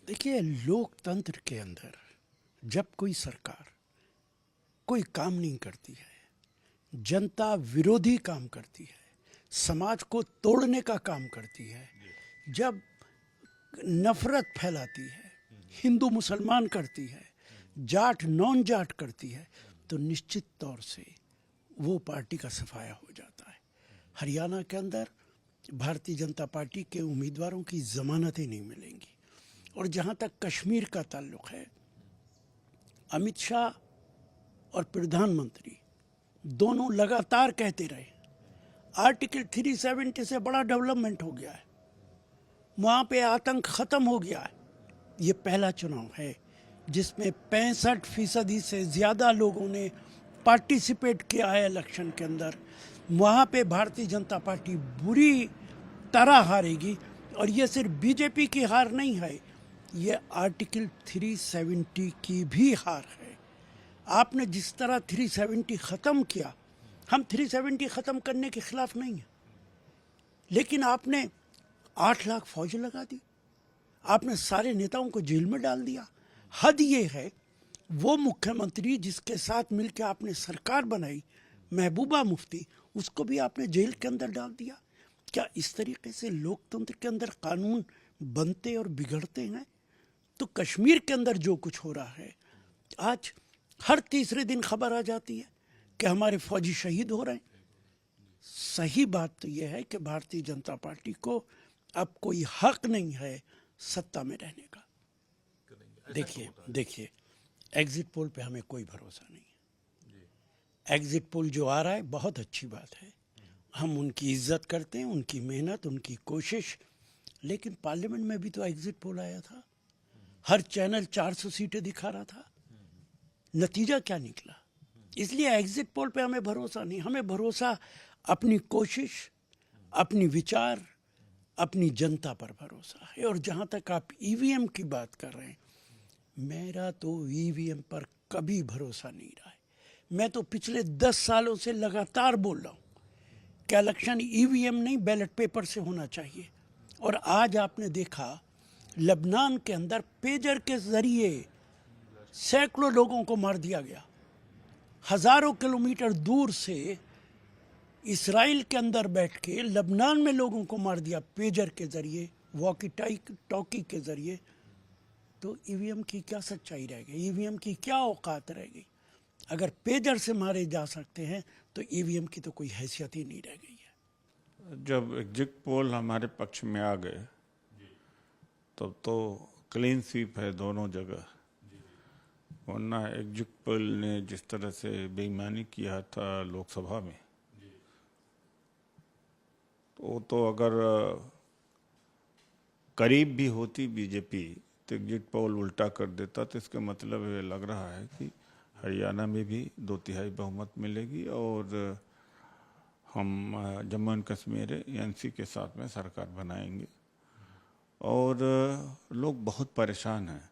देखिए, लोकतंत्र के अंदर जब कोई सरकार कोई काम नहीं करती है, जनता विरोधी काम करती है, समाज को तोड़ने का काम करती है, जब नफरत फैलाती है, हिंदू मुसलमान करती है, जाट नॉन जाट करती है, तो निश्चित तौर से वो पार्टी का सफाया हो जाता है। हरियाणा के अंदर भारतीय जनता पार्टी के उम्मीदवारों की जमानतें नहीं मिलेंगी। और जहाँ तक कश्मीर का ताल्लुक है, अमित शाह और प्रधानमंत्री दोनों लगातार कहते रहे आर्टिकल 370 से बड़ा डेवलपमेंट हो गया है, वहाँ पे आतंक खत्म हो गया है। ये पहला चुनाव है जिसमें 65% से ज़्यादा लोगों ने पार्टिसिपेट किया है इलेक्शन के अंदर। वहाँ पे भारतीय जनता पार्टी बुरी तरह हारेगी। और ये सिर्फ बीजेपी की हार नहीं है, ये आर्टिकल 370 की भी हार है। आपने जिस तरह 370 ख़त्म किया, हम 370 ख़त्म करने के खिलाफ नहीं हैं, लेकिन आपने 8 लाख फौज लगा दी, आपने सारे नेताओं को जेल में डाल दिया। हद ये है, वो मुख्यमंत्री जिसके साथ मिलकर आपने सरकार बनाई, महबूबा मुफ्ती, उसको भी आपने जेल के अंदर डाल दिया। क्या इस तरीके से लोकतंत्र के अंदर कानून बनते और बिगड़ते हैं? तो कश्मीर के अंदर जो कुछ हो रहा है, आज हर तीसरे दिन खबर आ जाती है कि हमारे फौजी शहीद हो रहे हैं। सही बात तो यह है कि भारतीय जनता पार्टी को अब कोई हक नहीं है सत्ता में रहने का। देखिए एग्जिट पोल पे हमें कोई भरोसा नहीं है। एग्जिट पोल जो आ रहा है बहुत अच्छी बात है, हम उनकी इज्जत करते हैं, उनकी मेहनत, उनकी कोशिश। लेकिन पार्लियामेंट में भी तो एग्जिट पोल आया था, हर चैनल 400 सीटें दिखा रहा था, नतीजा क्या निकला? इसलिए एग्जिट पोल पे हमें भरोसा नहीं, हमें भरोसा अपनी कोशिश, अपनी विचार, अपनी जनता पर भरोसा है। और जहाँ तक आप ईवीएम की बात कर रहे हैं, मेरा तो ईवीएम पर कभी भरोसा नहीं रहा है। मैं तो पिछले 10 सालों से लगातार बोल रहा हूँ कि इलेक्शन ईवीएम नहीं बैलेट पेपर से होना चाहिए। और आज आपने देखा लबनान के अंदर पेजर के जरिए सैकड़ों लोगों को मार दिया गया। हजारों किलोमीटर दूर से इसराइल के अंदर बैठ के लबनान में लोगों को मार दिया पेजर के जरिए, वॉकी टॉकी के जरिए। तो ईवीएम की क्या सच्चाई रह गई? ईवीएम की क्या औकात रह गई? अगर पेजर से मारे जा सकते हैं तो ईवीएम की तो कोई हैसियत ही नहीं रह गई है। जब एग्जिट पोल हमारे पक्ष में आ गए तब तो क्लीन स्वीप है दोनों जगह, वरना एग्जिट पोल ने जिस तरह से बेईमानी किया था लोकसभा में, तो अगर करीब भी होती बीजेपी तो एग्जिट पोल उल्टा कर देता। तो इसका मतलब ये लग रहा है कि हरियाणा में भी 2/3 बहुमत मिलेगी और हम जम्मू एंड कश्मीर एनसी के साथ में सरकार बनाएंगे। और लोग बहुत परेशान हैं।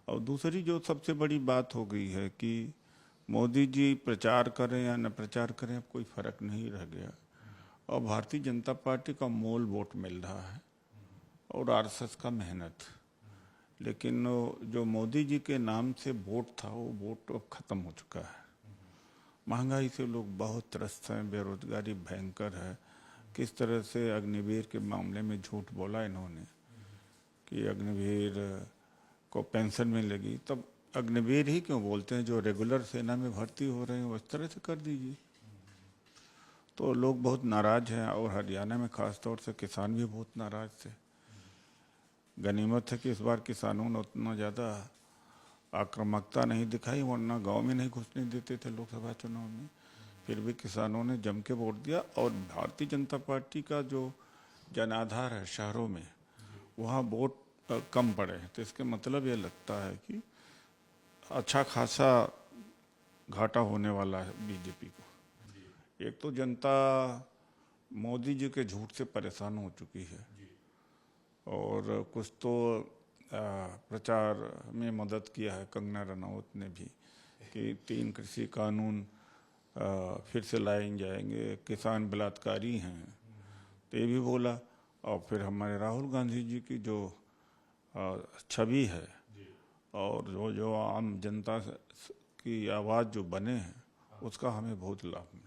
और दूसरी जो सबसे बड़ी बात हो गई है कि मोदी जी प्रचार करें या न प्रचार करें, अब कोई फर्क नहीं रह गया। और भारतीय जनता पार्टी का मोल वोट मिल रहा है और आरएसएस का मेहनत। लेकिन जो मोदी जी के नाम से वोट था, वो वोट अब खत्म हो चुका है। महंगाई से लोग बहुत त्रस्त हैं, बेरोजगारी भयंकर है। किस तरह से अग्निवीर के मामले में झूठ बोला इन्होंने कि अग्निवीर को पेंशन मिलेगी, तब अग्निवीर ही क्यों बोलते हैं? जो रेगुलर सेना में भर्ती हो रहे हैं उस तरह से कर दीजिए। तो लोग बहुत नाराज हैं और हरियाणा में खास तौर से किसान भी बहुत नाराज थे। गनीमत है कि इस बार किसानों ने उतना ज़्यादा आक्रामकता नहीं दिखाई, वरना गांव में नहीं घुसने देते थे लोकसभा चुनाव में। फिर भी किसानों ने जम के वोट दिया। और भारतीय जनता पार्टी का जो जनाधार है शहरों में, वहाँ वोट कम पड़े हैं। तो इसके मतलब ये लगता है कि अच्छा खासा घाटा होने वाला है बीजेपी को। एक तो जनता मोदी जी के झूठ से परेशान हो चुकी है और कुछ तो प्रचार में मदद किया है कंगना रनौत ने भी कि 3 कृषि कानून फिर से लाए जाएंगे, किसान बलात्कारी हैं, तो ये भी बोला। और फिर हमारे राहुल गांधी जी की जो छवि है, और जो जो आम जनता की आवाज़ जो बने हैं उसका हमें बहुत लाभ मिला।